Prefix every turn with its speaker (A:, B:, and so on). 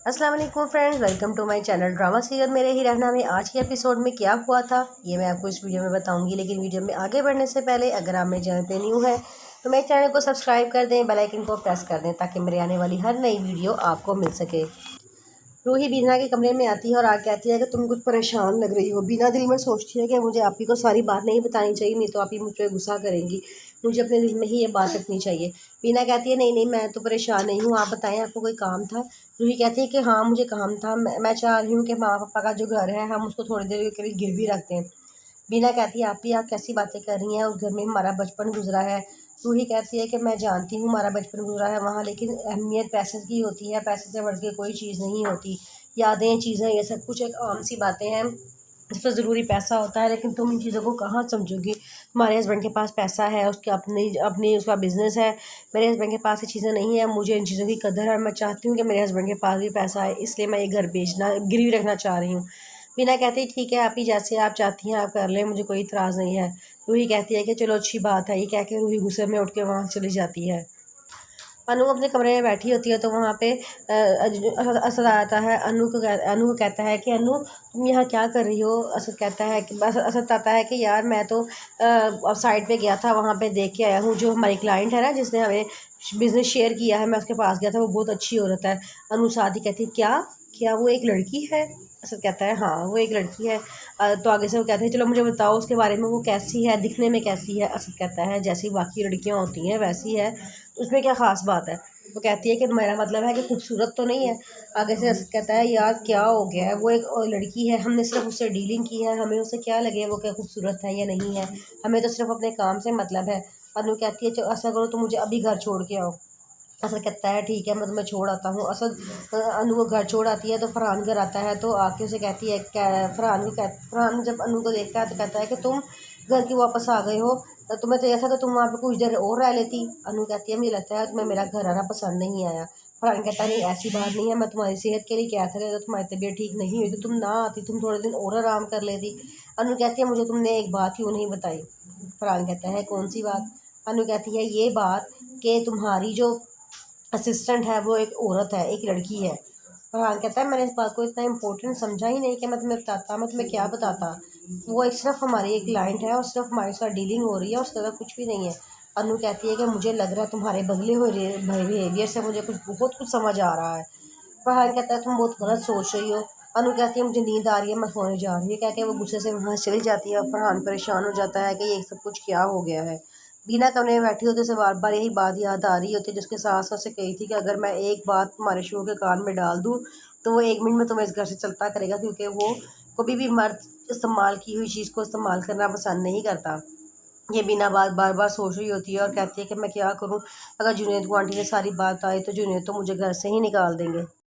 A: अस्सलाम वालेकुम friends, welcome to my channel drama serial Mere Hi रहना में। आज के एपिसोड में क्या हुआ था ये मैं आपको इस वीडियो में बताऊंगी, लेकिन वीडियो में आगे बढ़ने से पहले अगर आप मेरे चैनल पे न्यू है तो मेरे चैनल को सब्सक्राइब कर दें, बेल आइकन को प्रेस कर दें ताकि मेरे आने वाली हर नई वीडियो आपको मिल सके। रूही बीना के कमरे में आती है और आगे कहती है कि तुम कुछ परेशान लग रही हो। बीना दिल में सोचती है कि मुझे आप ही को सारी बात नहीं बतानी चाहिए, नहीं तो आप ही मुझ पर गुस्सा करेंगी, मुझे अपने दिल में ही ये बात रखनी चाहिए। बीना कहती है नहीं नहीं, मैं तो परेशान नहीं हूँ, आप बताएं आपको कोई काम था। रूही कहती है कि हाँ मुझे काम था, मैं चाह रही हूँ कि माँ पापा का जो घर है हम उसको थोड़ी देर के लिए गिरवी रखते हैं। बीना कहती है आप कैसी बातें कर रही हैं, उस घर में हमारा बचपन गुजरा है। रूही कहती है कि मैं जानती हूँ हमारा बचपन गुजरा है वहाँ, लेकिन अहमियत पैसे की होती है, पैसे से बढ़ के कोई चीज़ नहीं होती। यादें, चीज़ें, ये सब कुछ एक आम सी बातें हैं, सबसे ज़रूरी पैसा होता है, लेकिन तुम इन चीज़ों को कहाँ समझोगी। तुम्हारे हस्बैंड के पास पैसा है, उसके अपनी अपनी उसका बिज़नेस है, मेरे हस्बैंड के पास ये चीज़ें नहीं है। मुझे इन चीज़ों की कदर है, मैं चाहती हूँ कि मेरे हस्बैंड के पास भी पैसा है, इसलिए मैं ये घर बेचना गिरवी रखना चाह रही हूँ। बीना कहती है ठीक है, आप ही जैसे आप चाहती हैं आप कर लें, मुझे कोई इतराज़ नहीं है। रूही कहती है कि चलो अच्छी बात है, ये कह के रूही गुस्से में उठ के वहाँ चली जाती है। अनु अपने कमरे में बैठी होती है तो वहाँ पे असद आता है। अनु को कहता है कि अनु तुम यहाँ क्या कर रही हो। असद कहता है कि असद आता है कि यार मैं तो साइड पे गया था, वहाँ पे देख के आया हूँ, जो हमारी क्लाइंट है ना जिसने हमें बिज़नेस शेयर किया है, मैं उसके पास गया था, वो बहुत अच्छी औरत है। अनु साथ ही कहती है क्या क्या वो एक लड़की है। असद कहता है हाँ वो एक लड़की है। तो आगे से वो कहते हैं चलो मुझे बताओ उसके बारे में, वो कैसी है, दिखने में कैसी है। असद कहता है जैसी बाकी लड़कियाँ होती हैं वैसी है, उसमें क्या ख़ास बात है। वो कहती है कि मेरा मतलब है कि खूबसूरत तो नहीं है। आगे से असद कहता है यार क्या हो गया है, वो एक लड़की है, हमने सिर्फ उससे डीलिंग की है, हमें उससे क्या लगे वो क्या खूबसूरत है या नहीं है, हमें तो सिर्फ अपने काम से मतलब है। अनु कहती है चलो ऐसा करो तो मुझे अभी घर छोड़ के आओ। असद कहता है ठीक है मैं तुम्हें छोड़ आता हूँ। असद अनु को घर छोड़ आती है तो फरहान घर आता है, तो आके उसे कहती है क्या फरहान जब अनु को देखता है तो कहता है कि तुम घर क्यों वापस आ गए हो, तो तुम्हें चाहिए था तो तुम वहाँ पे कुछ देर और रह लेती। अनु कहती है मुझे लगता है तुम्हें मेरा घर आना पसंद नहीं आया। फरहान कहता है नहीं ऐसी बात नहीं है, मैं तुम्हारी सेहत के लिए क्या था, अगर तुम्हारी तबीयत ठीक नहीं हुई तो तुम ना आती, तुम थोड़े दिन और आराम कर लेती। अनु कहती है मुझे तुमने एक बात क्यों नहीं बताई। फरहान कहता है कौन सी बात। अनु कहती है ये बात कि तुम्हारी जो असिस्टेंट है वो एक औरत है, एक लड़की है। फरहान कहता है मैंने इस बात को इतना इम्पोर्टेंट समझा ही नहीं कि मैं तुम्हें बताता, मैं तुम्हें क्या बताता। वो एक सिर्फ हमारी एक क्लाइंट है और सिर्फ हमारे साथ डीलिंग हो रही है, उसके अलावा कुछ भी नहीं है। अनु कहती है कि मुझे लग रहा है तुम्हारे बदले हुए बिहेवियर से मुझे बहुत कुछ समझ आ रहा है। फरहान कहता है तुम बहुत गलत सोच रही हो। अनु कहती है मुझे नींद आ रही है, मैं सोने जा रही हूँ, कह के वो गुस्से से वहाँ चली जाती है और फरहान परेशान हो जाता है कि ये सब कुछ क्या हो गया है। बीना कमरे में बैठी होती, उसे बार बार यही बात याद आ रही होती जिसके सास से कही थी कि अगर मैं एक बात तुम्हारे शोर के कान में डाल दूँ तो वो 1 मिनट में तुम्हें इस घर से चलता करेगा, क्योंकि वो कभी भी मर्द इस्तेमाल की हुई चीज़ को इस्तेमाल करना पसंद नहीं करता। ये बीना बार बार सोच रही होती है और कहती है कि मैं क्या करूँ, अगर जुनैद को आंटी ने सारी बात आई तो जुनैद तो मुझे घर से ही निकाल देंगे।